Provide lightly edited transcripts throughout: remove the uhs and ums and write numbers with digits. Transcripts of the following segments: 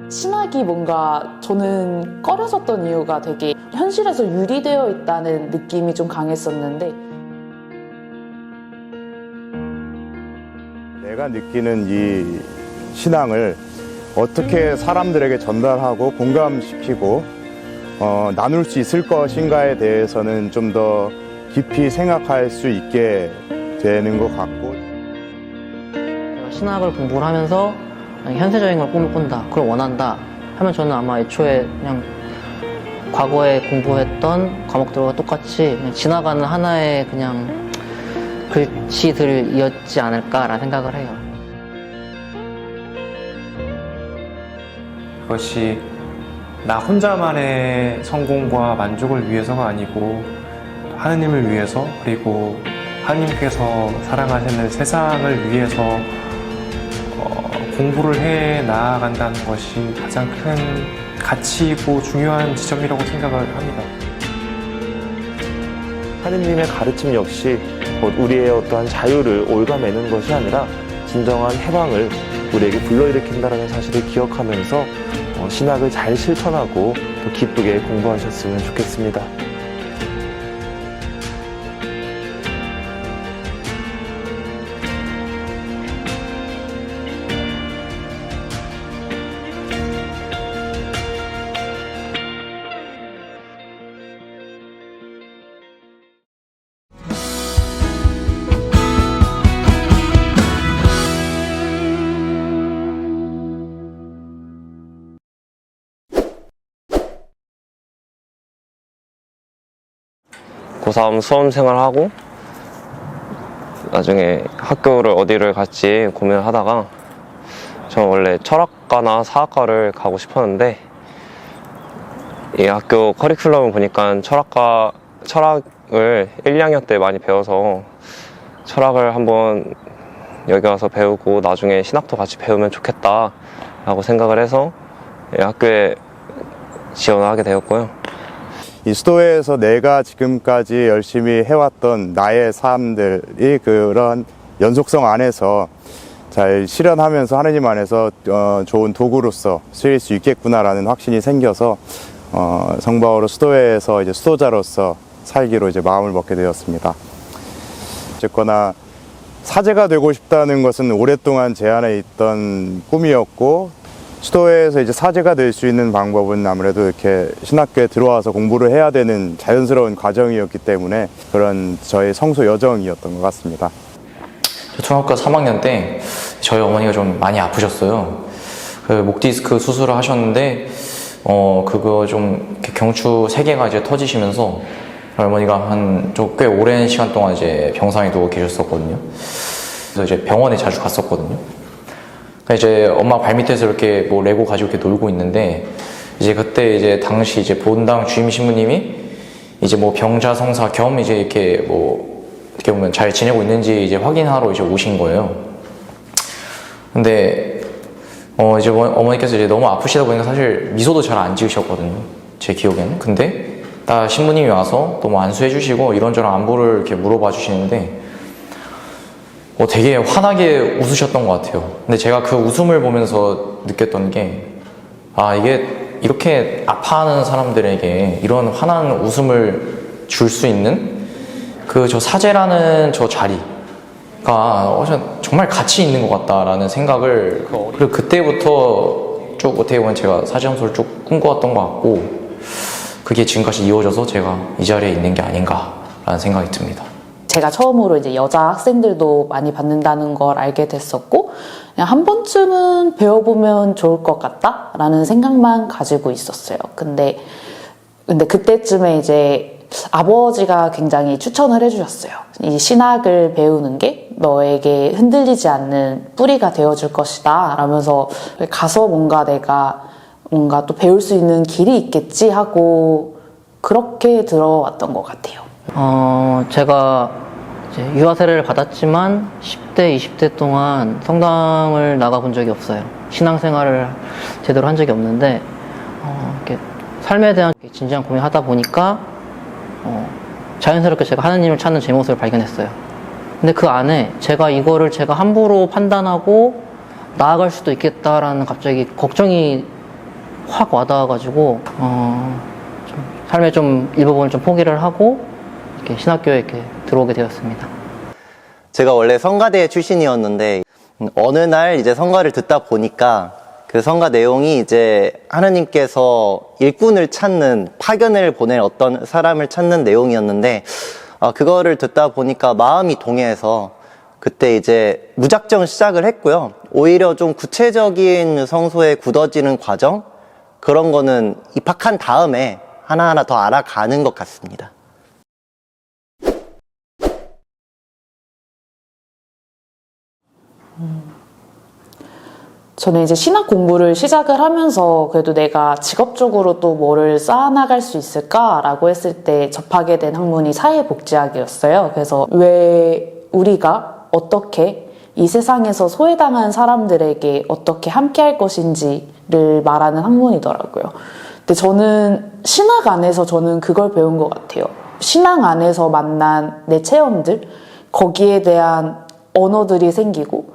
신학이 뭔가 저는 꺼려졌던 이유가 되게 현실에서 유리되어 있다는 느낌이 좀 강했었는데, 내가 느끼는 이 신앙을 어떻게 사람들에게 전달하고 공감시키고 나눌 수 있을 것인가에 대해서는 좀 더 깊이 생각할 수 있게 되는 것 같고, 제가 신학을 공부를 하면서 현세적인 걸 꿈을 꾼다, 그걸 원한다 하면 저는 아마 애초에 그냥 과거에 공부했던 과목들과 똑같이 그냥 지나가는 하나의 그냥 글씨들이었지 않을까라는 생각을 해요. 그것이 나 혼자만의 성공과 만족을 위해서가 아니고 하느님을 위해서, 그리고 하느님께서 사랑하시는 세상을 위해서 공부를 해 나아간다는 것이 가장 큰 가치이고 중요한 지점이라고 생각을 합니다. 하느님의 가르침 역시 우리의 어떠한 자유를 올가매는 것이 아니라 진정한 해방을 우리에게 불러일으킨다는 사실을 기억하면서 신학을 잘 실천하고 또 기쁘게 공부하셨으면 좋겠습니다. 고3 수험생활 하고 나중에 학교를 어디를 갈지 고민을 하다가 저는 원래 철학과나 사학과를 가고 싶었는데 이 학교 커리큘럼을 보니까 철학을 1, 2학년 때 많이 배워서 철학을 한번 여기 와서 배우고 나중에 신학도 같이 배우면 좋겠다 라고 생각을 해서 이 학교에 지원을 하게 되었고요. 이 수도회에서 내가 지금까지 열심히 해왔던 나의 삶들이 그런 연속성 안에서 잘 실현하면서 하느님 안에서 좋은 도구로서 쓰일 수 있겠구나라는 확신이 생겨서 성바오로 수도회에서 이제 수도자로서 살기로 이제 마음을 먹게 되었습니다. 어쨌거나 사제가 되고 싶다는 것은 오랫동안 제 안에 있던 꿈이었고, 수도회에서 이제 사제가 될 수 있는 방법은 아무래도 이렇게 신학교에 들어와서 공부를 해야 되는 자연스러운 과정이었기 때문에 그런 저의 성소 여정이었던 것 같습니다. 중학교 3학년 때 저희 어머니가 좀 많이 아프셨어요. 그 목 디스크 수술을 하셨는데 그거 좀 경추 3개가 이제 터지시면서 어머니가 한 좀 꽤 오랜 시간 동안 이제 병상에 누워 계셨었거든요. 그래서 이제 병원에 자주 갔었거든요. 이제 엄마 발밑에서 이렇게 뭐 레고 가지고 이렇게 놀고 있는데, 이제 그때 이제 당시 이제 본당 주임 신부님이 이제 뭐 병자 성사 겸 이제 이렇게 뭐 어떻게 보면 잘 지내고 있는지 이제 확인하러 이제 오신 거예요. 근데 이제 어머니께서 이제 너무 아프시다 보니까 사실 미소도 잘 안 지으셨거든요, 제 기억에는. 근데 딱 신부님이 와서 또 뭐 안수해 주시고 이런저런 안부를 이렇게 물어봐 주시는데 되게 환하게 웃으셨던 것 같아요. 근데 제가 그 웃음을 보면서 느꼈던 게, 이게 이렇게 아파하는 사람들에게 이런 환한 웃음을 줄 수 있는 저 사제라는 저 자리가 정말 가치 있는 것 같다라는 생각을, 그리고 그때부터 쭉 어떻게 보면 제가 사제 점수를 쭉 꿈꿔왔던 것 같고, 그게 지금까지 이어져서 제가 이 자리에 있는 게 아닌가라는 생각이 듭니다. 제가 처음으로 이제 여자 학생들도 많이 받는다는 걸 알게 됐었고, 그냥 한 번쯤은 배워보면 좋을 것 같다라는 생각만 가지고 있었어요. 근데 그때쯤에 이제 아버지가 굉장히 추천을 해주셨어요. 이 신학을 배우는 게 너에게 흔들리지 않는 뿌리가 되어줄 것이다 라면서, 가서 내가 또 배울 수 있는 길이 있겠지 하고 그렇게 들어왔던 것 같아요. 제가 이제 유아 세례를 받았지만 10대, 20대 동안 성당을 나가본 적이 없어요. 신앙생활을 제대로 한 적이 없는데 이렇게 삶에 대한 진지한 고민을 하다 보니까 자연스럽게 제가 하느님을 찾는 제 모습을 발견했어요. 근데 그 안에 제가 함부로 판단하고 나아갈 수도 있겠다라는 갑자기 걱정이 확 와닿아가지고 좀 삶의 좀 일부분을 좀 포기를 하고 이렇게 신학교에 이렇게 들어오게 되었습니다. 제가 원래 성가대 출신이었는데 어느 날 이제 성가를 듣다 보니까 그 성가 내용이 이제 하느님께서 일꾼을 찾는, 파견을 보낼 어떤 사람을 찾는 내용이었는데 그거를 듣다 보니까 마음이 동해서 그때 이제 무작정 시작을 했고요. 오히려 좀 구체적인 성소에 굳어지는 과정, 그런 거는 입학한 다음에 하나하나 더 알아가는 것 같습니다. 저는 이제 신학 공부를 시작을 하면서 그래도 내가 직업적으로 또 뭐를 쌓아나갈 수 있을까라고 했을 때 접하게 된 학문이 사회복지학이었어요. 그래서 왜 우리가 어떻게 이 세상에서 소외당한 사람들에게 어떻게 함께할 것인지를 말하는 학문이더라고요. 근데 저는 신학 안에서 저는 그걸 배운 것 같아요. 신앙 안에서 만난 내 체험들, 거기에 대한 언어들이 생기고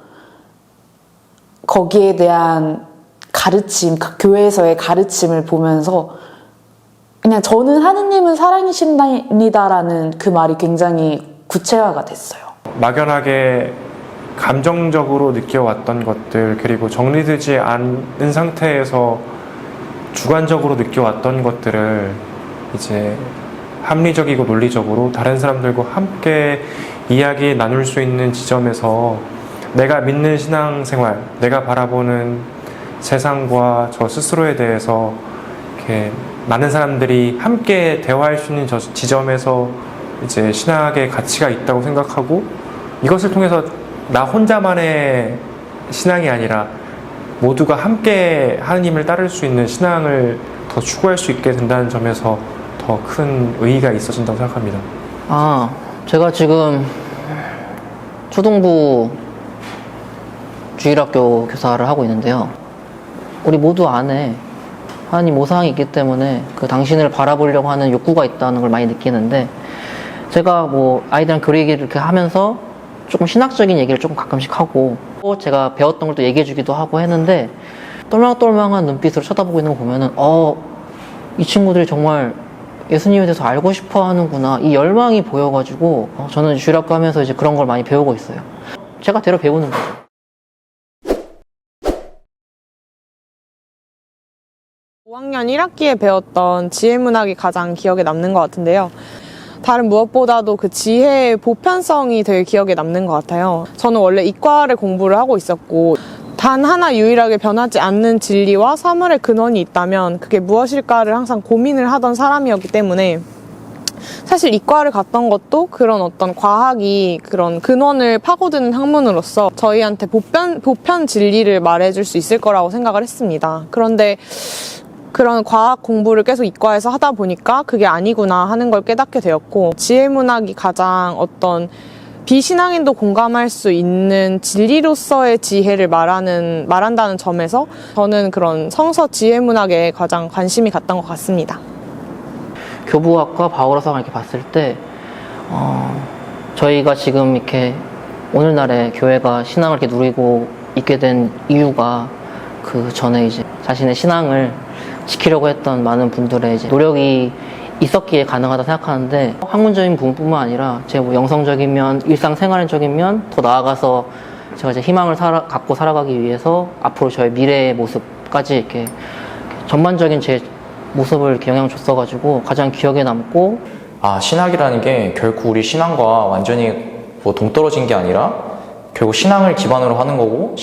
거기에 대한 가르침, 교회에서의 가르침을 보면서 그냥 저는 하느님은 사랑이십니다라는 그 말이 굉장히 구체화가 됐어요. 막연하게 감정적으로 느껴왔던 것들, 그리고 정리되지 않은 상태에서 주관적으로 느껴왔던 것들을 이제 합리적이고 논리적으로 다른 사람들과 함께 이야기 나눌 수 있는 지점에서 내가 믿는 신앙생활, 내가 바라보는 세상과 저 스스로에 대해서 이렇게 많은 사람들이 함께 대화할 수 있는 저 지점에서 이제 신학의 가치가 있다고 생각하고, 이것을 통해서 나 혼자만의 신앙이 아니라 모두가 함께 하느님을 따를 수 있는 신앙을 더 추구할 수 있게 된다는 점에서 더 큰 의의가 있어진다고 생각합니다. 제가 지금 초등부 주일학교 교사를 하고 있는데요. 우리 모두 안에 하나님 모상이 있기 때문에 그 당신을 바라보려고 하는 욕구가 있다는 걸 많이 느끼는데, 제가 뭐 아이들이랑 교리 얘기를 이렇게 하면서 조금 신학적인 얘기를 조금 가끔씩 하고, 또 제가 배웠던 걸 또 얘기해 주기도 하고 했는데, 똘망똘망한 눈빛으로 쳐다보고 있는 거 보면은 이 친구들이 정말 예수님에 대해서 알고 싶어 하는구나, 이 열망이 보여가지고 저는 주일학교 하면서 이제 그런 걸 많이 배우고 있어요. 제가 대로 배우는 거죠. 5학년 1학기에 배웠던 지혜문학이 가장 기억에 남는 것 같은데요. 다른 무엇보다도 그 지혜의 보편성이 되게 기억에 남는 것 같아요. 저는 원래 이과를 공부를 하고 있었고, 단 하나 유일하게 변하지 않는 진리와 사물의 근원이 있다면 그게 무엇일까를 항상 고민을 하던 사람이었기 때문에, 사실 이과를 갔던 것도 그런 어떤 과학이 그런 근원을 파고드는 학문으로서 저희한테 보편 진리를 말해줄 수 있을 거라고 생각을 했습니다. 그런데 그런 과학 공부를 계속 이과에서 하다 보니까 그게 아니구나 하는 걸 깨닫게 되었고, 지혜문학이 가장 어떤 비신앙인도 공감할 수 있는 진리로서의 지혜를 말한다는 점에서 저는 그런 성서 지혜문학에 가장 관심이 갔던 것 같습니다. 교부학과 바울어상을 이렇게 봤을 때 저희가 지금 이렇게 오늘날에 교회가 신앙을 이렇게 누리고 있게 된 이유가, 그 전에 이제 자신의 신앙을 지키려고 했던 많은 분들의 이제 노력이 있었기에 가능하다 생각하는데, 학문적인 부분뿐만 아니라 제 뭐 영성적인 면, 일상생활적인 면, 더 나아가서 제가 이제 희망을 갖고 살아가기 위해서 앞으로 저의 미래의 모습까지 이렇게 전반적인 제 모습을 이렇게 영향을 줬어가지고 가장 기억에 남고, 신학이라는 게 결국 우리 신앙과 완전히 뭐 동떨어진 게 아니라 결국 신앙을 기반으로 하는 거고,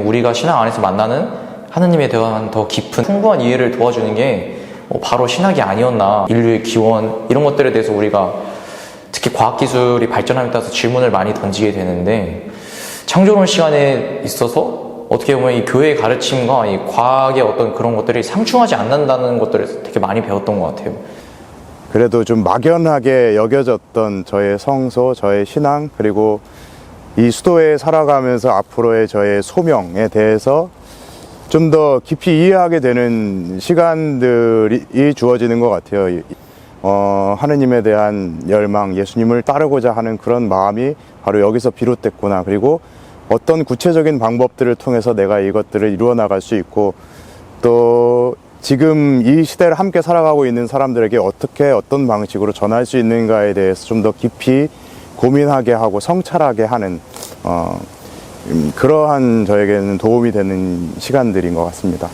우리가 신앙 안에서 만나는 하느님에 대한 더 깊은 풍부한 이해를 도와주는 게 바로 신학이 아니었나. 인류의 기원, 이런 것들에 대해서 우리가 특히 과학기술이 발전함에 따라서 질문을 많이 던지게 되는데, 창조론 시간에 있어서 어떻게 보면 이 교회의 가르침과 이 과학의 어떤 그런 것들이 상충하지 않는다는 것들을 되게 많이 배웠던 것 같아요. 그래도 좀 막연하게 여겨졌던 저의 성소, 저의 신앙, 그리고 이 수도에 살아가면서 앞으로의 저의 소명에 대해서 좀 더 깊이 이해하게 되는 시간들이 주어지는 것 같아요. 하느님에 대한 열망, 예수님을 따르고자 하는 그런 마음이 바로 여기서 비롯됐구나. 그리고 어떤 구체적인 방법들을 통해서 내가 이것들을 이루어 나갈 수 있고, 또 지금 이 시대를 함께 살아가고 있는 사람들에게 어떻게 어떤 방식으로 전할 수 있는가에 대해서 좀 더 깊이 고민하게 하고 성찰하게 하는 그러한 저에게는 도움이 되는 시간들인 것 같습니다.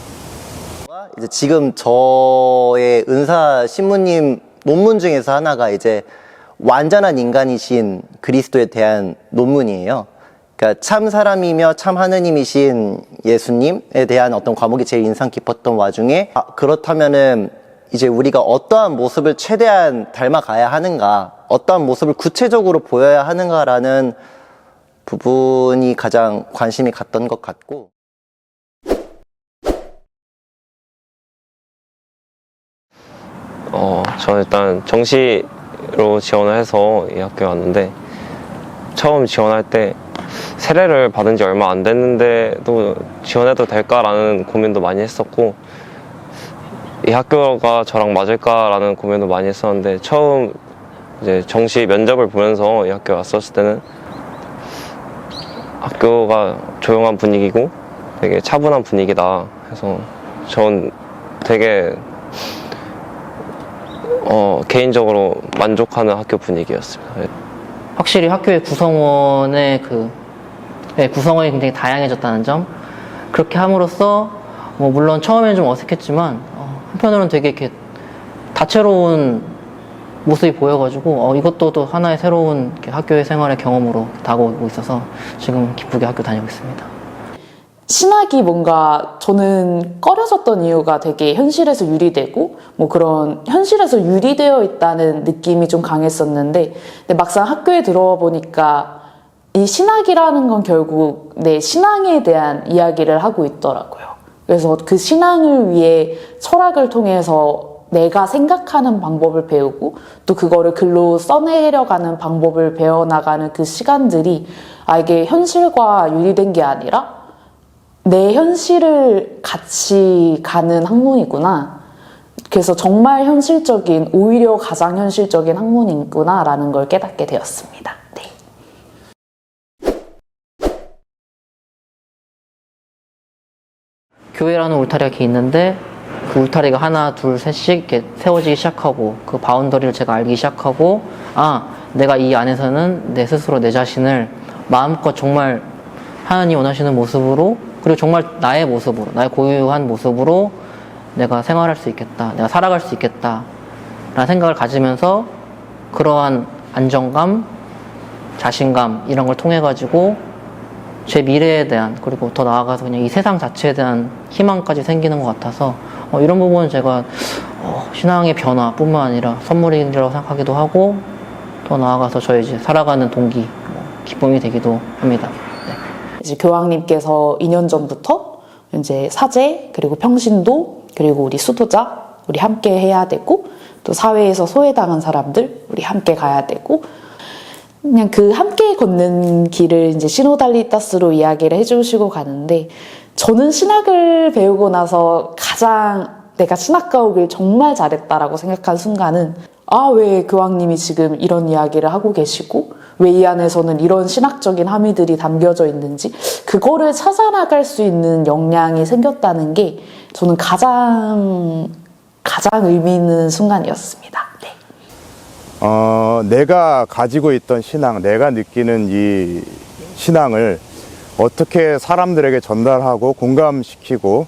이제 지금 저의 은사 신부님 논문 중에서 하나가 이제 완전한 인간이신 그리스도에 대한 논문이에요. 그러니까 참 사람이며 참 하느님이신 예수님에 대한 어떤 과목이 제일 인상 깊었던 와중에 그렇다면은 이제 우리가 어떠한 모습을 최대한 닮아가야 하는가, 어떠한 모습을 구체적으로 보여야 하는가라는 부분이 가장 관심이 갔던 것 같고. 저는 일단 정시로 지원을 해서 이 학교에 왔는데, 처음 지원할 때 세례를 받은 지 얼마 안 됐는데도 지원해도 될까라는 고민도 많이 했었고, 이 학교가 저랑 맞을까라는 고민도 많이 했었는데, 처음 이제 정시 면접을 보면서 이 학교에 왔었을 때는 학교가 조용한 분위기고 되게 차분한 분위기다 해서 전 되게 개인적으로 만족하는 학교 분위기였습니다. 확실히 학교의 구성원의 구성원이 굉장히 다양해졌다는 점, 그렇게 함으로써 뭐 물론 처음에는 좀 어색했지만 한편으로는 되게 이렇게 다채로운 모습이 보여가지고 이것도 또 하나의 새로운 학교의 생활의 경험으로 다가오고 있어서 지금 기쁘게 학교 다니고 있습니다. 신학이 뭔가 저는 꺼려졌던 이유가 되게 현실에서 유리되고 뭐 그런 현실에서 유리되어 있다는 느낌이 좀 강했었는데, 근데 막상 학교에 들어보니까 이 신학이라는 건 결국 내 신앙에 대한 이야기를 하고 있더라고요. 그래서 그 신앙을 위해 철학을 통해서 내가 생각하는 방법을 배우고 또 그거를 글로 써내려가는 방법을 배워나가는 그 시간들이 이게 현실과 유리된 게 아니라 내 현실을 같이 가는 학문이구나. 그래서 정말 현실적인, 오히려 가장 현실적인 학문이구나 라는 걸 깨닫게 되었습니다. 네. 교회라는 울타리가 이렇게 있는데 그 울타리가 하나, 둘, 셋씩 이렇게 세워지기 시작하고 그 바운더리를 제가 알기 시작하고 내가 이 안에서는 내 스스로 내 자신을 마음껏 정말 하나님 원하시는 모습으로, 그리고 정말 나의 모습으로, 나의 고유한 모습으로 내가 생활할 수 있겠다, 내가 살아갈 수 있겠다 라는 생각을 가지면서 그러한 안정감, 자신감 이런 걸 통해 가지고 제 미래에 대한, 그리고 더 나아가서 그냥 이 세상 자체에 대한 희망까지 생기는 것 같아서 이런 부분은 제가 신앙의 변화뿐만 아니라 선물이라고 생각하기도 하고, 더 나아가서 저의 이제 살아가는 동기, 기쁨이 되기도 합니다. 네. 이제 교황님께서 2년 전부터 이제 사제, 그리고 평신도, 그리고 우리 수도자 우리 함께 해야 되고, 또 사회에서 소외당한 사람들 우리 함께 가야 되고, 그냥 그 함께 걷는 길을 이제 시노달리타스로 이야기를 해주시고 가는데, 저는 신학을 배우고 나서 가장 내가 신학과 오길 정말 잘했다라고 생각한 순간은 왜 교황님이 지금 이런 이야기를 하고 계시고 왜 이 안에서는 이런 신학적인 함의들이 담겨져 있는지 그거를 찾아나갈 수 있는 역량이 생겼다는 게 저는 가장 의미 있는 순간이었습니다. 네. 내가 가지고 있던 신앙, 내가 느끼는 이 신앙을 어떻게 사람들에게 전달하고 공감시키고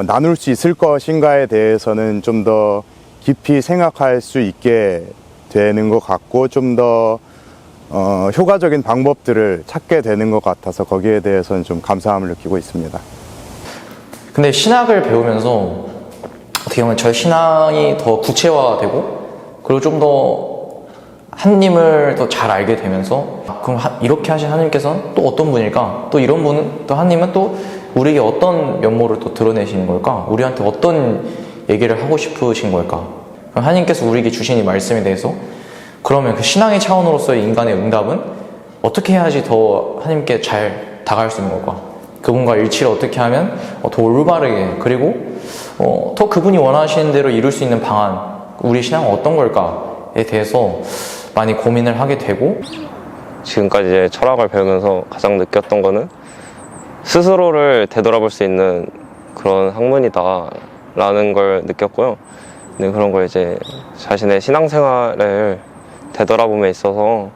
나눌 수 있을 것인가에 대해서는 좀 더 깊이 생각할 수 있게 되는 것 같고, 좀 더 효과적인 방법들을 찾게 되는 것 같아서 거기에 대해서는 좀 감사함을 느끼고 있습니다. 근데 신학을 배우면서 어떻게 보면 저의 신앙이 더 구체화되고, 그리고 좀 더 하나님을 더 잘 알게 되면서, 그럼 이렇게 하신 하나님께서는 또 어떤 분일까? 또 이런 분은, 또 하나님은 또 우리에게 어떤 면모를 또 드러내시는 걸까? 우리한테 어떤 얘기를 하고 싶으신 걸까? 그럼 하나님께서 우리에게 주신 이 말씀에 대해서, 그러면 그 신앙의 차원으로서의 인간의 응답은 어떻게 해야지 더 하나님께 잘 다가갈 수 있는 걸까? 그분과 일치를 어떻게 하면 더 올바르게, 그리고 더 그분이 원하시는 대로 이룰 수 있는 방안, 우리 신앙은 어떤 걸까에 대해서 많이 고민을 하게 되고, 지금까지 이제 철학을 배우면서 가장 느꼈던 거는 스스로를 되돌아볼 수 있는 그런 학문이다 있다라는 걸 느꼈고요. 근데 그런 걸 이제 자신의 신앙생활을 되돌아봄에 있어서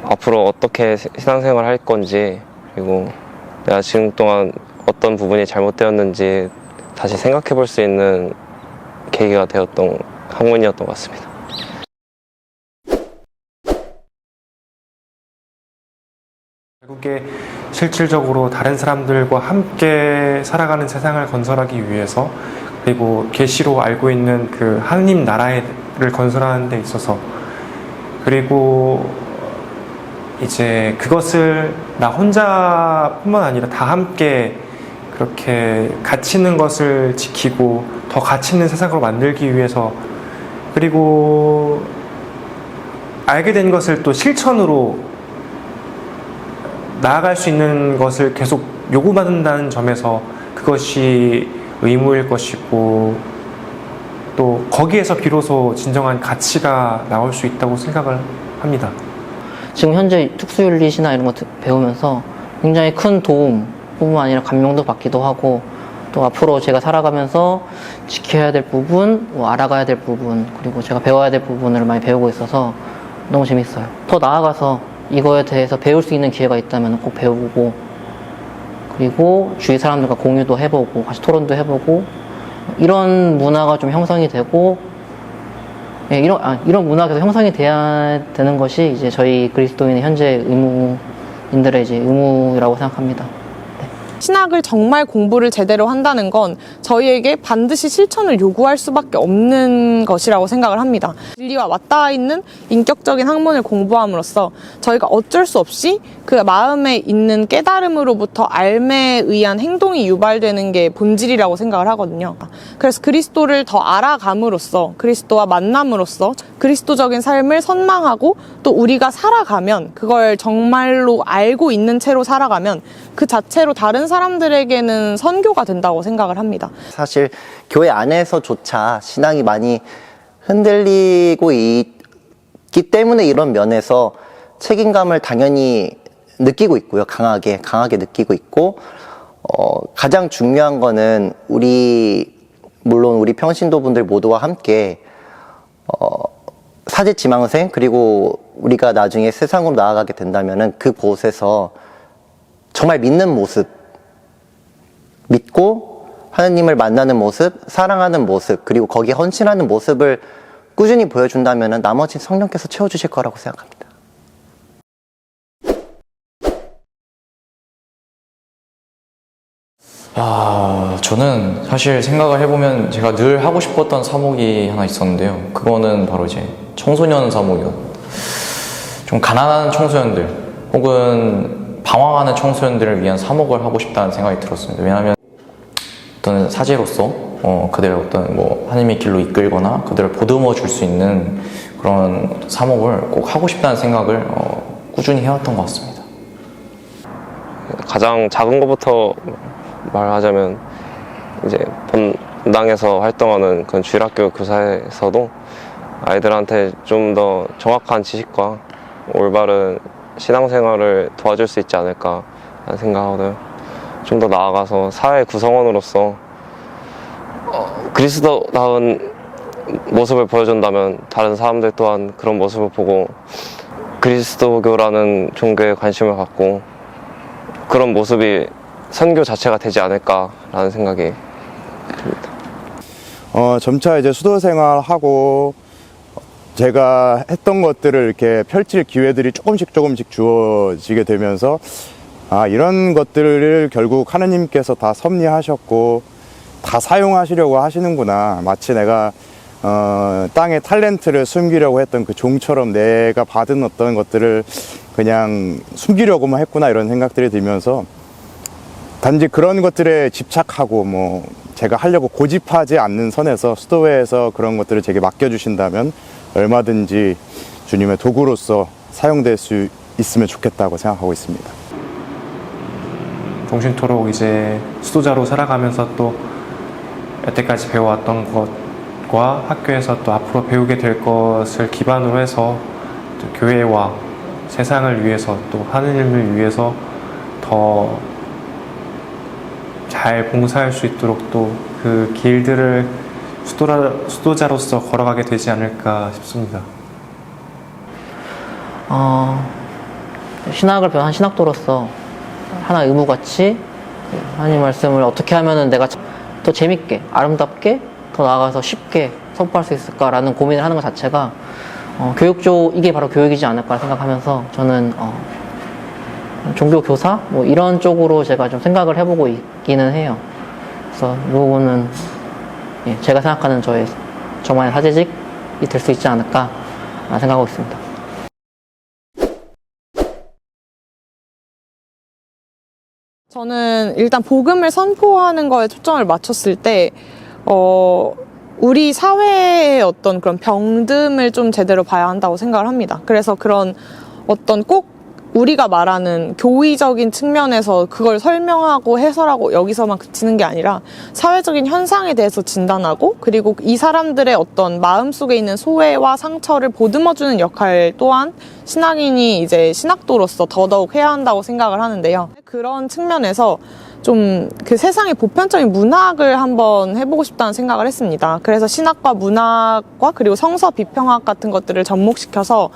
앞으로 어떻게 신앙생활을 할 건지, 그리고 내가 지금 동안 어떤 부분이 잘못되었는지 다시 생각해 볼 수 있는 계기가 되었던 학문이었던 것 같습니다. 결국에 실질적으로 다른 사람들과 함께 살아가는 세상을 건설하기 위해서, 그리고 계시로 알고 있는 그 하느님 나라를 건설하는 데 있어서, 그리고 이제 그것을 나 혼자뿐만 아니라 다 함께 그렇게 가치 있는 것을 지키고 더 가치 있는 세상으로 만들기 위해서, 그리고 알게 된 것을 또 실천으로 나아갈 수 있는 것을 계속 요구받는다는 점에서 그것이 의무일 것이고, 또 거기에서 비로소 진정한 가치가 나올 수 있다고 생각을 합니다. 지금 현재 특수윤리시나 이런 거 배우면서 굉장히 큰 도움뿐만 아니라 감명도 받기도 하고, 또 앞으로 제가 살아가면서 지켜야 될 부분, 뭐 알아가야 될 부분, 그리고 제가 배워야 될 부분을 많이 배우고 있어서 너무 재밌어요. 더 나아가서 이거에 대해서 배울 수 있는 기회가 있다면 꼭 배우고, 그리고 주위 사람들과 공유도 해보고 같이 토론도 해보고, 이런 문화가 좀 형성이 되고, 예, 이런 문화가 계속 형성이 돼야 되는 것이 이제 저희 그리스도인의 현재 의무인들의 이제 의무라고 생각합니다. 신학을 정말 공부를 제대로 한다는 건 저희에게 반드시 실천을 요구할 수밖에 없는 것이라고 생각을 합니다. 진리와 맞닿아 있는 인격적인 학문을 공부함으로써 저희가 어쩔 수 없이 그 마음에 있는 깨달음으로부터 알매에 의한 행동이 유발되는 게 본질이라고 생각을 하거든요. 그래서 그리스도를 더 알아감으로써, 그리스도와 만남으로써 그리스도적인 삶을 선망하고, 또 우리가 살아가면, 그걸 정말로 알고 있는 채로 살아가면 그 자체로 다른 사람들에게는 선교가 된다고 생각을 합니다. 사실 교회 안에서조차 신앙이 많이 흔들리고 있기 때문에 이런 면에서 책임감을 당연히 느끼고 있고요. 강하게 느끼고 있고, 가장 중요한 거는 물론 우리 평신도 분들 모두와 함께 사제지망생, 그리고 우리가 나중에 세상으로 나아가게 된다면은 그곳에서 정말 믿는 모습, 믿고 하느님을 만나는 모습, 사랑하는 모습, 그리고 거기에 헌신하는 모습을 꾸준히 보여준다면 나머지 성령께서 채워주실 거라고 생각합니다. 저는 사실 생각을 해보면 제가 늘 하고 싶었던 사목이 하나 있었는데요. 그거는 바로 이제 청소년 사목이요. 좀 가난한 청소년들 혹은 방황하는 청소년들을 위한 사목을 하고 싶다는 생각이 들었습니다. 왜냐하면 어떤 사제로서 그들을 어떤 하나님의 길로 이끌거나 그들을 보듬어 줄 수 있는 그런 사목을 꼭 하고 싶다는 생각을 꾸준히 해왔던 것 같습니다. 가장 작은 것부터 말하자면 이제 본당에서 활동하는 그런 주일학교 교사에서도 아이들한테 좀 더 정확한 지식과 올바른 신앙생활을 도와줄 수 있지 않을까 하는 생각하거든요. 좀 더 나아가서 사회 구성원으로서 그리스도다운 모습을 보여준다면 다른 사람들 또한 그런 모습을 보고 그리스도교라는 종교에 관심을 갖고 그런 모습이 선교 자체가 되지 않을까라는 생각이 듭니다. 점차 이제 수도 생활하고 제가 했던 것들을 이렇게 펼칠 기회들이 조금씩 주어지게 되면서 이런 것들을 결국 하느님께서 다 섭리하셨고 다 사용하시려고 하시는구나. 마치 내가 땅에 탤런트를 숨기려고 했던 그 종처럼 내가 받은 어떤 것들을 그냥 숨기려고만 했구나, 이런 생각들이 들면서 단지 그런 것들에 집착하고 제가 하려고 고집하지 않는 선에서 수도회에서 그런 것들을 제게 맡겨주신다면 얼마든지 주님의 도구로서 사용될 수 있으면 좋겠다고 생각하고 있습니다. 종신토록 이제 수도자로 살아가면서 또 여태까지 배워왔던 것과 학교에서 또 앞으로 배우게 될 것을 기반으로 해서 또 교회와 세상을 위해서 또 하느님을 위해서 더 잘 봉사할 수 있도록 또 그 길들을 수도자로서 걸어가게 되지 않을까 싶습니다. 신학을 배운 신학도로서 하나 의무같이 하나님 말씀을 어떻게 하면은 내가 더 재밌게, 아름답게, 더 나아가서 쉽게 선포할 수 있을까라는 고민을 하는 것 자체가 이게 바로 교육이지 않을까 생각하면서 저는 종교 교사 뭐 이런 쪽으로 제가 좀 생각을 해보고 있기는 해요. 그래서 이 부분은 제가 생각하는 저만의 사제직이 될 수 있지 않을까 생각하고 있습니다. 저는 일단 복음을 선포하는 거에 초점을 맞췄을 때, 우리 사회의 어떤 그런 병듦을 좀 제대로 봐야 한다고 생각을 합니다. 그래서 그런 어떤 꼭 우리가 말하는 교의적인 측면에서 그걸 설명하고 해설하고 여기서만 그치는 게 아니라 사회적인 현상에 대해서 진단하고, 그리고 이 사람들의 어떤 마음속에 있는 소외와 상처를 보듬어주는 역할 또한 신앙인이 이제 신학도로서 더더욱 해야 한다고 생각을 하는데요. 그런 측면에서 좀 그 세상의 보편적인 문학을 한번 해보고 싶다는 생각을 했습니다. 그래서 신학과 문학과 그리고 성서 비평학 같은 것들을 접목시켜서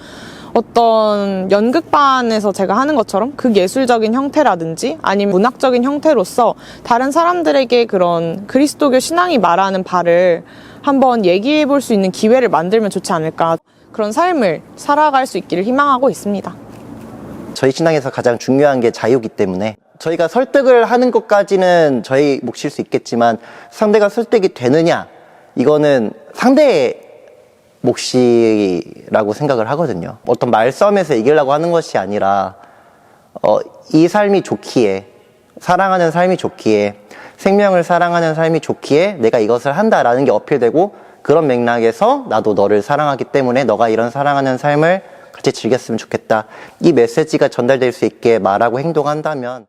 어떤 연극반에서 제가 하는 것처럼 극예술적인 형태라든지 아니면 문학적인 형태로서 다른 사람들에게 그런 그리스도교 신앙이 말하는 바를 한번 얘기해 볼 수 있는 기회를 만들면 좋지 않을까, 그런 삶을 살아갈 수 있기를 희망하고 있습니다. 저희 신앙에서 가장 중요한 게 자유이기 때문에 저희가 설득을 하는 것까지는 저희 몫일 수 있겠지만 상대가 설득이 되느냐, 이거는 상대의 몫이라고 생각을 하거든요. 어떤 말싸움에서 이기려고 하는 것이 아니라 이 삶이 좋기에, 사랑하는 삶이 좋기에, 생명을 사랑하는 삶이 좋기에 내가 이것을 한다라는 게 어필되고, 그런 맥락에서 나도 너를 사랑하기 때문에 너가 이런 사랑하는 삶을 같이 즐겼으면 좋겠다, 이 메시지가 전달될 수 있게 말하고 행동한다면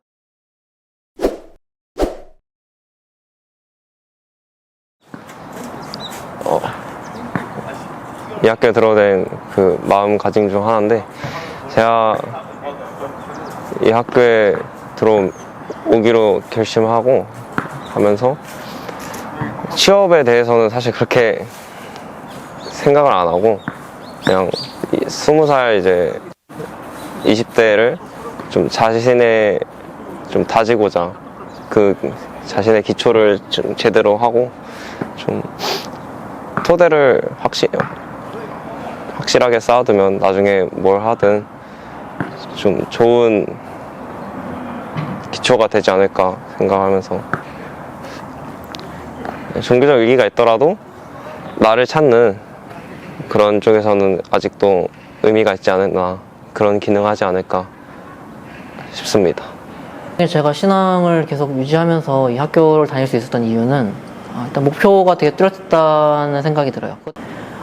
이 학교에 들어된 그 마음가짐 중 하나인데, 제가 이 학교에 들어오기로 결심하고 하면서 취업에 대해서는 사실 그렇게 생각을 안 하고 그냥 20살 이제 20대를 좀 자신의 좀 다지고자, 그 자신의 기초를 좀 제대로 하고 좀 토대를 확실하게 쌓아두면 나중에 뭘 하든 좀 좋은 기초가 되지 않을까 생각하면서, 종교적 의기가 있더라도 나를 찾는 그런 쪽에서는 아직도 의미가 있지 않나, 그런 기능하지 않을까 싶습니다. 제가 신앙을 계속 유지하면서 이 학교를 다닐 수 있었던 이유는 일단 목표가 되게 뚜렷했다는 생각이 들어요.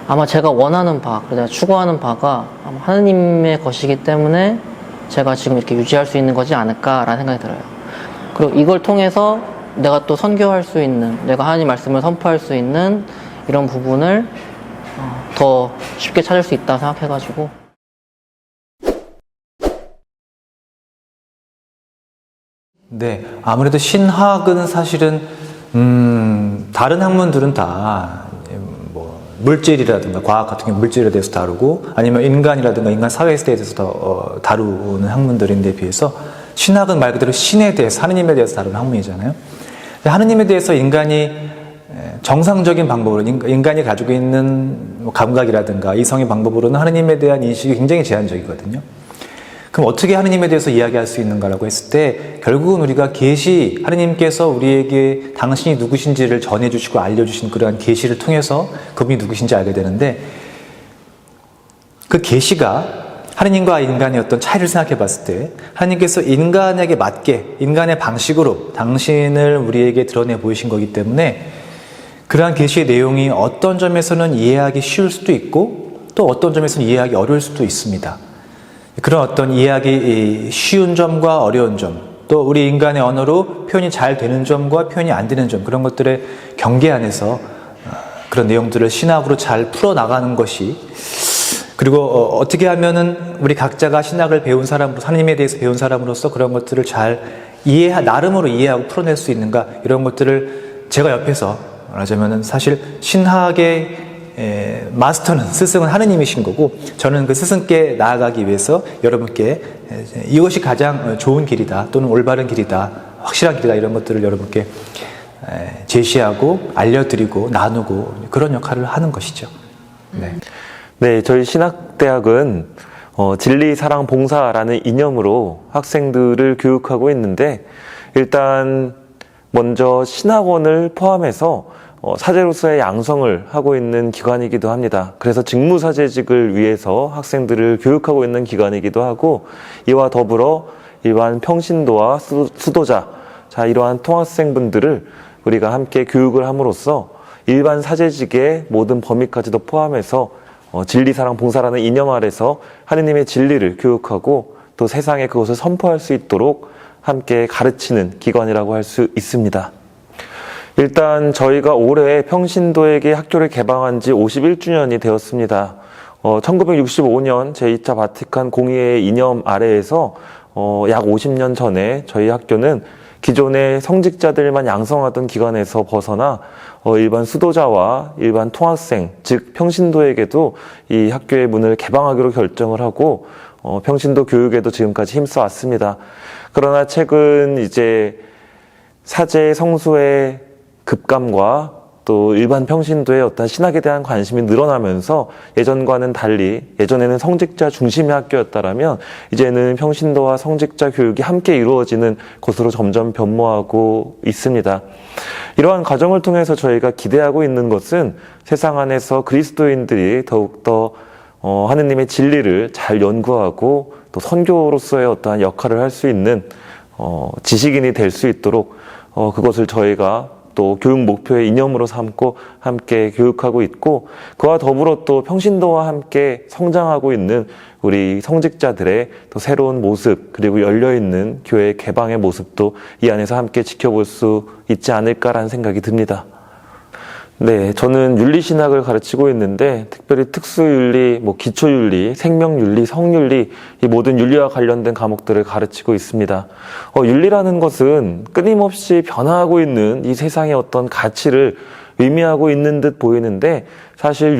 아마 제가 원하는 바, 그리고 내가 추구하는 바가 아마 하느님의 것이기 때문에 제가 지금 이렇게 유지할 수 있는 거지 않을까라는 생각이 들어요. 그리고 이걸 통해서 내가 또 선교할 수 있는, 내가 하나님 말씀을 선포할 수 있는 이런 부분을 더 쉽게 찾을 수 있다 생각해가지고. 네, 아무래도 신학은 사실은 다른 학문들은 다 뭐 물질이라든가 과학 같은 경우 물질에 대해서 다루고, 아니면 인간이라든가 인간 사회에 대해서 더 다루는 학문들인데 비해서 신학은 말 그대로 신에 대해서, 하느님에 대해서 다루는 학문이잖아요. 하느님에 대해서 인간이 정상적인 방법으로, 인간이 가지고 있는 감각이라든가 이성의 방법으로는 하느님에 대한 인식이 굉장히 제한적이거든요. 그럼 어떻게 하느님에 대해서 이야기할 수 있는가라고 했을 때, 결국은 우리가 계시, 하느님께서 우리에게 당신이 누구신지를 전해주시고 알려주신 그러한 계시를 통해서 그분이 누구신지 알게 되는데, 그 계시가 하느님과 인간의 어떤 차이를 생각해 봤을 때, 하느님께서 인간에게 맞게, 인간의 방식으로 당신을 우리에게 드러내 보이신 거기 때문에, 그러한 계시의 내용이 어떤 점에서는 이해하기 쉬울 수도 있고, 또 어떤 점에서는 이해하기 어려울 수도 있습니다. 그런 어떤 이해하기 쉬운 점과 어려운 점, 또 우리 인간의 언어로 표현이 잘 되는 점과 표현이 안 되는 점, 그런 것들의 경계 안에서 그런 내용들을 신학으로 잘 풀어나가는 것이, 그리고 어떻게 하면은 우리 각자가 신학을 배운 사람으로서, 하나님에 대해서 배운 사람으로서 그런 것들을 잘 나름으로 이해하고 풀어낼 수 있는가, 이런 것들을 제가 옆에서 말하자면은 사실 신학의 마스터는 스승은 하느님이신 거고 저는 그 스승께 나아가기 위해서 여러분께 이것이 가장 좋은 길이다 또는 올바른 길이다 확실한 길이다 이런 것들을 여러분께 제시하고 알려드리고 나누고 그런 역할을 하는 것이죠. 네. 네, 저희 신학대학은 진리, 사랑, 봉사라는 이념으로 학생들을 교육하고 있는데 일단 먼저 신학원을 포함해서 사제로서의 양성을 하고 있는 기관이기도 합니다. 그래서 직무사제직을 위해서 학생들을 교육하고 있는 기관이기도 하고 이와 더불어 일반 평신도와 수도자, 자 이러한 통학생분들을 우리가 함께 교육을 함으로써 일반 사제직의 모든 범위까지도 포함해서 진리, 사랑, 봉사라는 이념 아래서 하느님의 진리를 교육하고 또 세상에 그것을 선포할 수 있도록 함께 가르치는 기관이라고 할 수 있습니다. 일단 저희가 올해 평신도에게 학교를 개방한 지 51주년이 되었습니다. 1965년 제2차 바티칸 공의회의 이념 아래에서 약 50년 전에 저희 학교는 기존의 성직자들만 양성하던 기관에서 벗어나 일반 수도자와 일반 통학생, 즉 평신도에게도 이 학교의 문을 개방하기로 결정을 하고 평신도 교육에도 지금까지 힘써 왔습니다. 그러나 최근 이제 사제 성수의 급감과 또 일반 평신도의 어떤 신학에 대한 관심이 늘어나면서 예전과는 달리 예전에는 성직자 중심의 학교였다라면 이제는 평신도와 성직자 교육이 함께 이루어지는 곳으로 점점 변모하고 있습니다. 이러한 과정을 통해서 저희가 기대하고 있는 것은 세상 안에서 그리스도인들이 더욱더 하느님의 진리를 잘 연구하고 또 선교로서의 어떠한 역할을 할 수 있는 지식인이 될 수 있도록 그것을 저희가 또 교육 목표의 이념으로 삼고 함께 교육하고 있고 그와 더불어 또 평신도와 함께 성장하고 있는 우리 성직자들의 또 새로운 모습 그리고 열려있는 교회 개방의 모습도 이 안에서 함께 지켜볼 수 있지 않을까라는 생각이 듭니다. 네, 저는 윤리신학을 가르치고 있는데 특별히 특수윤리, 기초윤리, 생명윤리, 성윤리 이 모든 윤리와 관련된 과목들을 가르치고 있습니다. 윤리라는 것은 끊임없이 변화하고 있는 이 세상의 어떤 가치를 의미하고 있는 듯 보이는데 사실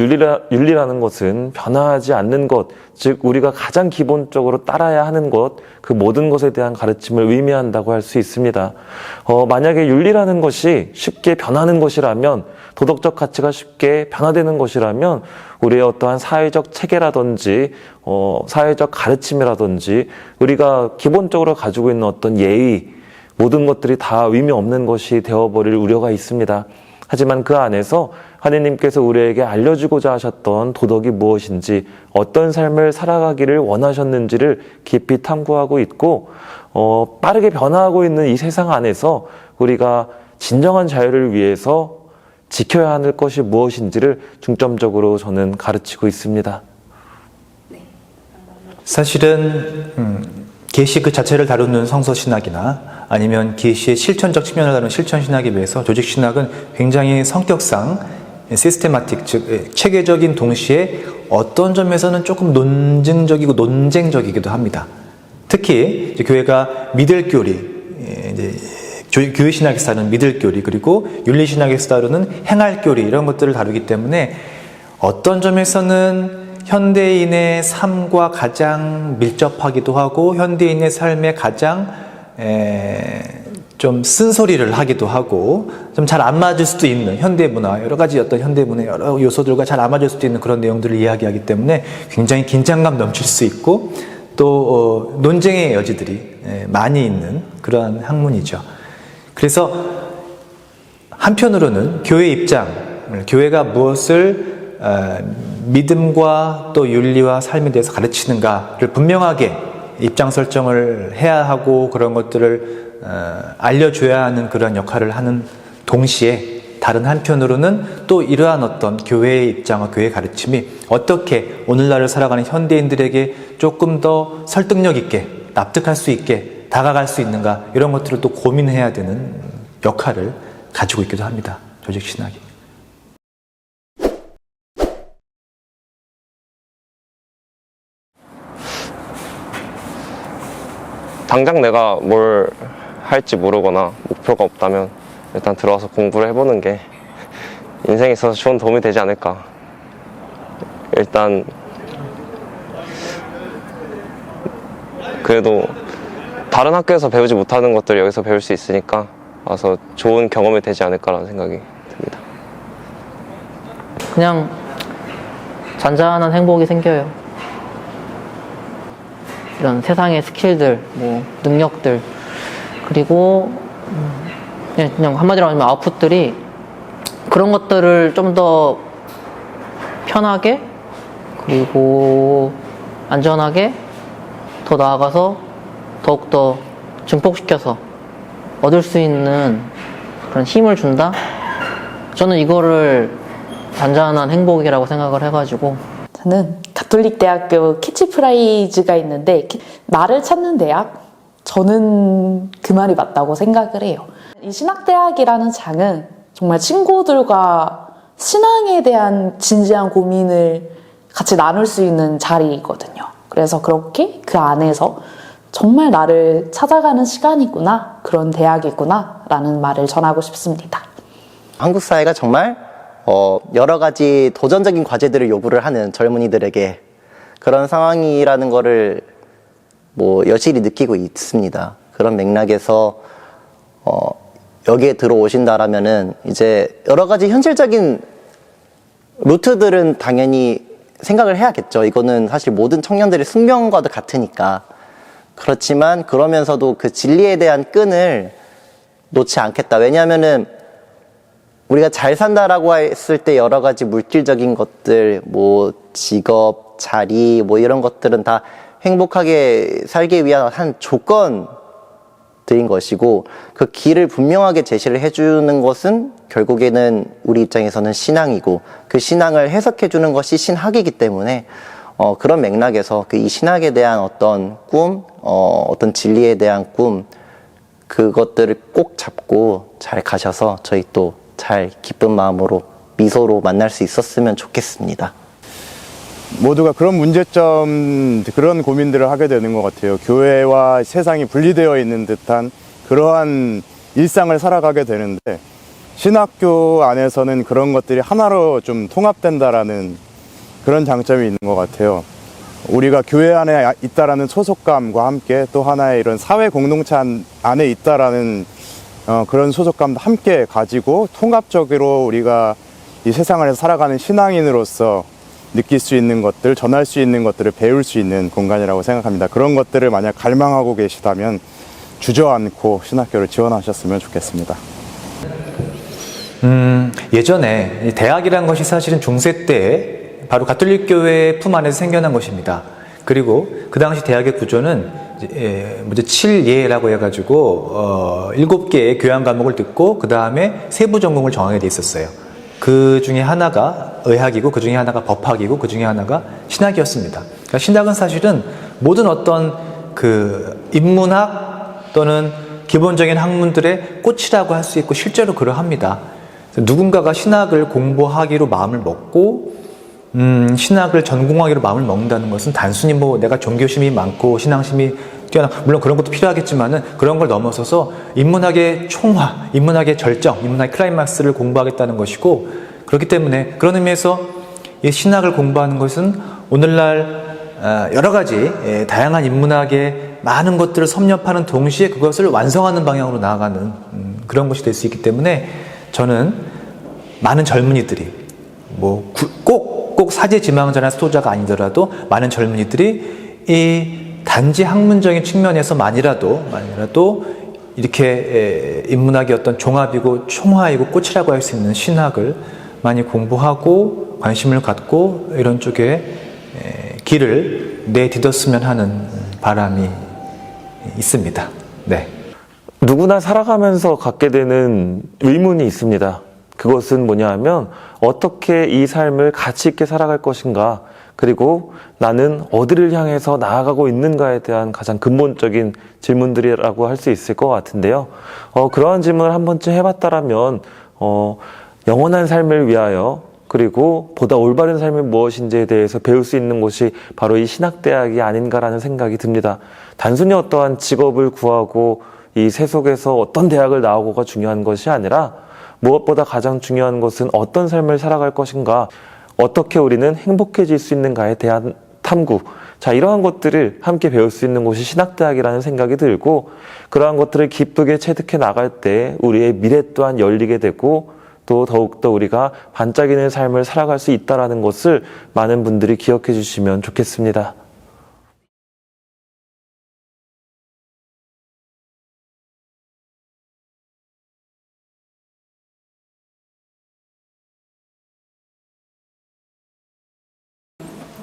윤리라는 것은 변화하지 않는 것, 즉 우리가 가장 기본적으로 따라야 하는 것, 그 모든 것에 대한 가르침을 의미한다고 할 수 있습니다. 만약에 윤리라는 것이 쉽게 변하는 것이라면 도덕적 가치가 쉽게 변화되는 것이라면 우리의 어떠한 사회적 체계라든지 사회적 가르침이라든지 우리가 기본적으로 가지고 있는 어떤 예의 모든 것들이 다 의미 없는 것이 되어버릴 우려가 있습니다. 하지만 그 안에서 하느님께서 우리에게 알려주고자 하셨던 도덕이 무엇인지 어떤 삶을 살아가기를 원하셨는지를 깊이 탐구하고 있고 빠르게 변화하고 있는 이 세상 안에서 우리가 진정한 자유를 위해서 지켜야 하는 것이 무엇인지를 중점적으로 저는 가르치고 있습니다. 사실은 계시 그 자체를 다루는 성서신학이나 아니면 계시의 실천적 측면을 다루는 실천신학에 비해서 조직신학은 굉장히 성격상 시스테마틱, 즉 체계적인 동시에 어떤 점에서는 조금 논증적이고 논쟁적이기도 합니다. 특히 이제 교회가 믿을 교리, 이제 교회 신학에서 다루는 믿을 교리 그리고 윤리 신학에서 다루는 행할 교리 이런 것들을 다루기 때문에 어떤 점에서는 현대인의 삶과 가장 밀접하기도 하고 현대인의 삶에 가장 좀 쓴소리를 하기도 하고 좀 잘 안 맞을 수도 있는 현대문화 여러 가지 어떤 현대문화의 여러 요소들과 잘 안 맞을 수도 있는 그런 내용들을 이야기하기 때문에 굉장히 긴장감 넘칠 수 있고 또 논쟁의 여지들이 많이 있는 그러한 학문이죠. 그래서 한편으로는 교회 입장, 교회가 무엇을 믿음과 또 윤리와 삶에 대해서 가르치는가를 분명하게 입장 설정을 해야 하고 그런 것들을 알려줘야 하는 그런 역할을 하는 동시에 다른 한편으로는 또 이러한 어떤 교회의 입장과 교회의 가르침이 어떻게 오늘날을 살아가는 현대인들에게 조금 더 설득력 있게 납득할 수 있게 다가갈 수 있는가 이런 것들을 또 고민해야 되는 역할을 가지고 있기도 합니다. 조직신학이. 당장 내가 뭘 할지 모르거나 목표가 없다면 일단 들어와서 공부를 해보는 게 인생에 있어서 좋은 도움이 되지 않을까. 일단 그래도 다른 학교에서 배우지 못하는 것들을 여기서 배울 수 있으니까 와서 좋은 경험이 되지 않을까라는 생각이 듭니다. 그냥 잔잔한 행복이 생겨요. 이런 세상의 스킬들, 뭐 능력들, 그리고 그냥 한마디로 하면 아웃풋들이 그런 것들을 좀 더 편하게 그리고 안전하게 더 나아가서 더욱더 증폭시켜서 얻을 수 있는 그런 힘을 준다? 저는 이거를 잔잔한 행복이라고 생각을 해가지고. 저는 가톨릭대학교 캐치프라이즈가 있는데 나를 찾는 대학? 저는 그 말이 맞다고 생각을 해요. 이 신학대학이라는 장은 정말 친구들과 신앙에 대한 진지한 고민을 같이 나눌 수 있는 자리이거든요. 그래서 그렇게 그 안에서 정말 나를 찾아가는 시간이구나, 그런 대학이구나 라는 말을 전하고 싶습니다. 한국 사회가 정말 여러 가지 도전적인 과제들을 요구를 하는 젊은이들에게 그런 상황이라는 거를 뭐 여실히 느끼고 있습니다. 그런 맥락에서 여기에 들어오신다라면은 이제 여러 가지 현실적인 루트들은 당연히 생각을 해야겠죠. 이거는 사실 모든 청년들의 숙명과도 같으니까. 그렇지만 그러면서도 그 진리에 대한 끈을 놓지 않겠다. 왜냐하면은 우리가 잘 산다라고 했을 때 여러 가지 물질적인 것들, 뭐 직업, 자리, 뭐 이런 것들은 다 행복하게 살기 위한 한 조건들인 것이고, 그 길을 분명하게 제시를 해주는 것은 결국에는 우리 입장에서는 신앙이고, 그 신앙을 해석해주는 것이 신학이기 때문에 그런 맥락에서 그 이 신학에 대한 어떤 꿈, 어떤 진리에 대한 꿈, 그것들을 꼭 잡고 잘 가셔서 저희 또 잘 기쁜 마음으로 미소로 만날 수 있었으면 좋겠습니다. 모두가 그런 문제점, 그런 고민들을 하게 되는 것 같아요. 교회와 세상이 분리되어 있는 듯한 그러한 일상을 살아가게 되는데, 신학교 안에서는 그런 것들이 하나로 좀 통합된다라는 그런 장점이 있는 것 같아요. 우리가 교회 안에 있다라는 소속감과 함께 또 하나의 이런 사회 공동체 안에 있다라는 그런 소속감도 함께 가지고 통합적으로 우리가 이 세상을 살아가는 신앙인으로서 느낄 수 있는 것들, 전할 수 있는 것들을 배울 수 있는 공간이라고 생각합니다. 그런 것들을 만약 갈망하고 계시다면 주저앉고 신학교를 지원하셨으면 좋겠습니다. 예전에 대학이라는 것이 사실은 중세 때 바로 가톨릭교회 품 안에서 생겨난 것입니다. 그리고 그 당시 대학의 구조는 먼저 7예라고 해가지고 7개의 교양 과목을 듣고 그 다음에 세부 전공을 정하게 돼 있었어요. 그 중에 하나가 의학이고 그 중에 하나가 법학이고 그 중에 하나가 신학이었습니다. 그러니까 신학은 사실은 모든 어떤 그 인문학 또는 기본적인 학문들의 꽃이라고 할 수 있고 실제로 그러합니다. 누군가가 신학을 공부하기로 마음을 먹고 신학을 전공하기로 마음을 먹는다는 것은 단순히 뭐 내가 종교심이 많고 신앙심이 뛰어나, 물론 그런 것도 필요하겠지만은 그런 걸 넘어서서 인문학의 총화, 인문학의 절정, 인문학의 클라이막스를 공부하겠다는 것이고, 그렇기 때문에 그런 의미에서 이 신학을 공부하는 것은 오늘날 여러 가지 다양한 인문학의 많은 것들을 섭렵하는 동시에 그것을 완성하는 방향으로 나아가는 그런 것이 될 수 있기 때문에 저는 많은 젊은이들이 뭐 꼭 사제지망자나 수도자가 아니더라도 많은 젊은이들이 이 단지 학문적인 측면에서만이라도 이렇게 인문학의 어떤 종합이고 총화이고 꽃이라고 할 수 있는 신학을 많이 공부하고 관심을 갖고 이런 쪽에 길을 내딛었으면 하는 바람이 있습니다. 네. 누구나 살아가면서 갖게 되는 의문이 있습니다. 그것은 뭐냐 하면 어떻게 이 삶을 가치 있게 살아갈 것인가, 그리고 나는 어디를 향해서 나아가고 있는가에 대한 가장 근본적인 질문들이라고 할 수 있을 것 같은데요. 그러한 질문을 한 번쯤 해봤다라면 영원한 삶을 위하여, 그리고 보다 올바른 삶이 무엇인지에 대해서 배울 수 있는 곳이 바로 이 신학대학이 아닌가라는 생각이 듭니다. 단순히 어떠한 직업을 구하고 이 세속에서 어떤 대학을 나오고가 중요한 것이 아니라 무엇보다 가장 중요한 것은 어떤 삶을 살아갈 것인가, 어떻게 우리는 행복해질 수 있는가에 대한 탐구, 자, 이러한 것들을 함께 배울 수 있는 곳이 신학대학이라는 생각이 들고, 그러한 것들을 기쁘게 체득해 나갈 때 우리의 미래 또한 열리게 되고, 또 더욱더 우리가 반짝이는 삶을 살아갈 수 있다는 것을 많은 분들이 기억해 주시면 좋겠습니다.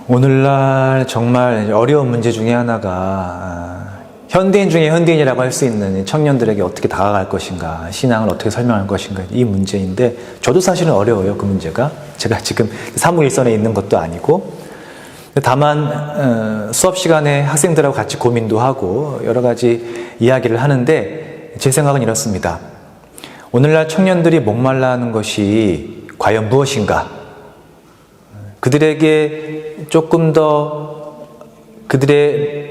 오늘날 정말 어려운 문제 중에 하나가 현대인 중에 현대인이라고 할 수 있는 청년들에게 어떻게 다가갈 것인가, 신앙을 어떻게 설명할 것인가, 이 문제인데 저도 사실은 어려워요, 그 문제가. 제가 지금 사무일선에 있는 것도 아니고, 다만 수업 시간에 학생들하고 같이 고민도 하고 여러 가지 이야기를 하는데 제 생각은 이렇습니다. 오늘날 청년들이 목말라하는 것이 과연 무엇인가? 그들에게 조금 더 그들의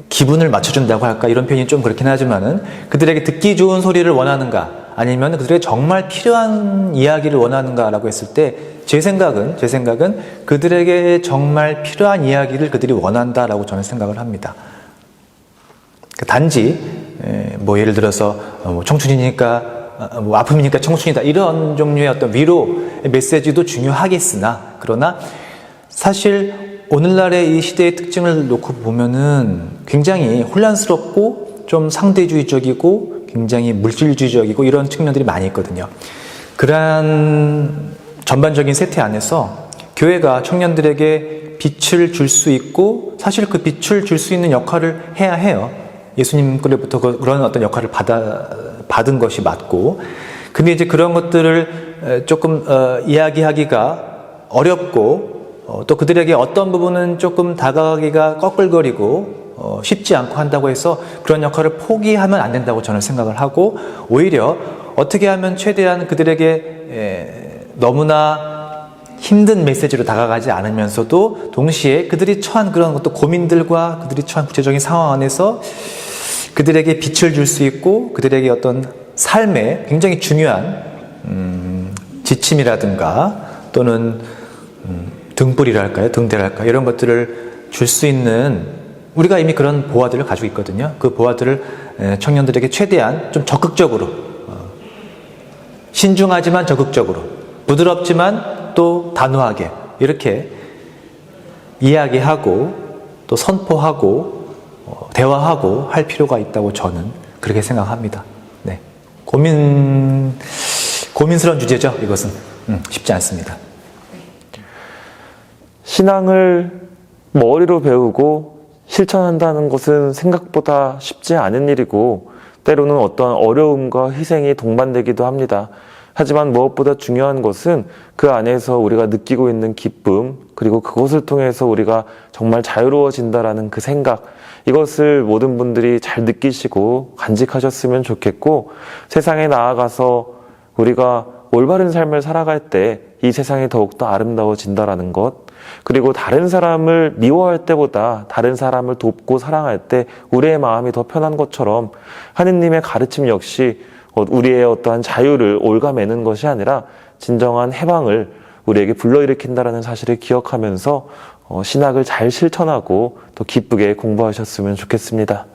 기분을 맞춰준다고 할까, 이런 표현이 좀 그렇긴 하지만은 그들에게 듣기 좋은 소리를 원하는가, 아니면 그들에게 정말 필요한 이야기를 원하는가라고 했을 때 제 생각은 그들에게 정말 필요한 이야기를 그들이 원한다라고 저는 생각을 합니다. 단지 뭐 예를 들어서 청춘이니까 뭐 아픔이니까 청춘이다, 이런 종류의 어떤 위로 메시지도 중요하겠으나, 그러나 사실 오늘날의 이 시대의 특징을 놓고 보면은 굉장히 혼란스럽고 좀 상대주의적이고 굉장히 물질주의적이고 이런 측면들이 많이 있거든요. 그러한 전반적인 세태 안에서 교회가 청년들에게 빛을 줄 수 있고, 사실 그 빛을 줄 수 있는 역할을 해야 해요. 예수님께로부터 그런 어떤 역할을 받은 것이 맞고, 근데 이제 그런 것들을 조금 이야기하기가 어렵고, 또 그들에게 어떤 부분은 조금 다가가기가 꺼끌거리고 쉽지 않고 한다고 해서 그런 역할을 포기하면 안 된다고 저는 생각을 하고, 오히려 어떻게 하면 최대한 그들에게 너무나 힘든 메시지로 다가가지 않으면서도 동시에 그들이 처한 그런 것도 고민들과 그들이 처한 구체적인 상황 안에서 그들에게 빛을 줄 수 있고, 그들에게 어떤 삶에 굉장히 중요한 지침이라든가 또는 등불이랄까요, 등대랄까요, 이런 것들을 줄 수 있는, 우리가 이미 그런 보화들을 가지고 있거든요. 그 보화들을 청년들에게 최대한 좀 적극적으로, 신중하지만 적극적으로, 부드럽지만 또 단호하게 이렇게 이야기하고 또 선포하고 대화하고 할 필요가 있다고 저는 그렇게 생각합니다. 네. 고민스러운 주제죠, 이것은. 쉽지 않습니다. 신앙을 머리로 배우고 실천한다는 것은 생각보다 쉽지 않은 일이고, 때로는 어떠한 어려움과 희생이 동반되기도 합니다. 하지만 무엇보다 중요한 것은 그 안에서 우리가 느끼고 있는 기쁨, 그리고 그것을 통해서 우리가 정말 자유로워진다라는 그 생각, 이것을 모든 분들이 잘 느끼시고 간직하셨으면 좋겠고, 세상에 나아가서 우리가 올바른 삶을 살아갈 때 이 세상이 더욱더 아름다워진다라는 것, 그리고 다른 사람을 미워할 때보다 다른 사람을 돕고 사랑할 때 우리의 마음이 더 편한 것처럼, 하느님의 가르침 역시 우리의 어떠한 자유를 옭아매는 것이 아니라 진정한 해방을 우리에게 불러일으킨다는 사실을 기억하면서 신학을 잘 실천하고 또 기쁘게 공부하셨으면 좋겠습니다.